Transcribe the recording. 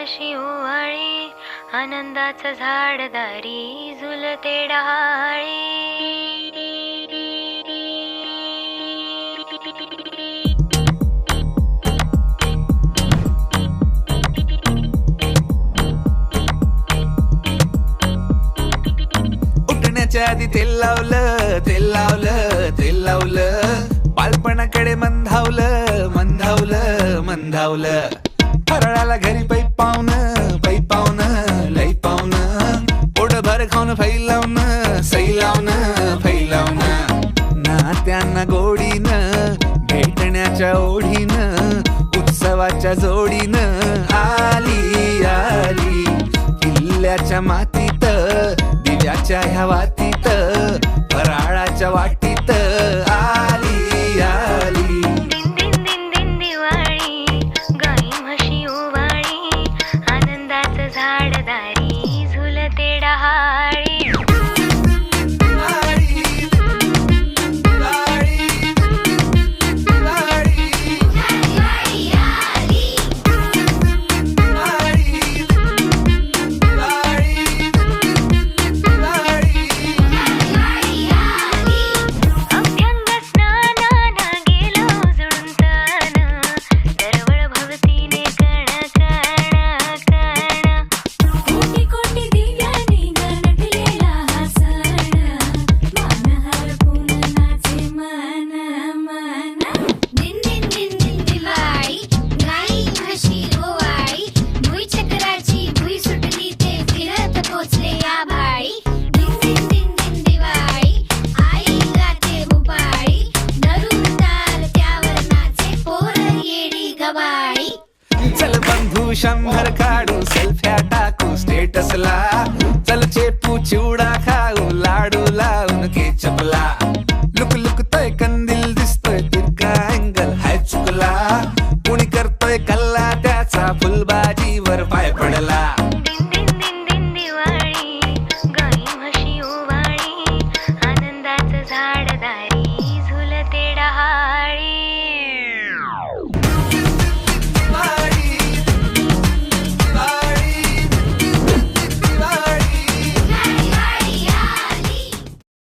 म्हशी ओवाळी आनंदाचं झाडदारी झुलते डहाळी. उठण्याच्या आधी तेल लावलं तेल लावलं तेल लावलं, बालपणाकडे मंदावलं मंदावलं मंदावलं. फराळाला घरी पै पावनं लई पावनं, पोटभर खाऊन फैलावणं सैलावणं फैलावणं. नात्यांना गोडीनं भेटण्याच्या ओढीनं, उत्सवाच्या जोडीनं आली आली. किल्ल्याच्या मातीत दिव्याच्या ह्या वातीत, फराळाच्या वाटीत आली आली. दिन दिन दिन दिन दिवाळी गाई म्हशी ओवाळी आनंदाचं झाडदारी झुलते डहाळी. अभ्यंग स्नानानं गेलो उजळून तन, दरवळ भवतीने कण कण कण. कोटी कोटी दिव्याने नटलेला हा सण, मान हरपून नाचे मन मन. दिन दिन दिन दिन दिवाळी गाई म्हशी ओवाळी, भुई चक्राची भुई सुटली ते फिरत पोचले आभाळी. दिन दिन दिन दिन दिवाळी आई गाते भुपाळी, धरून ताल त्यावर नाचे पोर येडी गवाळी. चल बंधू 100 काढू, सेल्फ्या टाकू स्टेटसला. चल चेपू चिवडा खाऊ, लाडू लावून केचपला.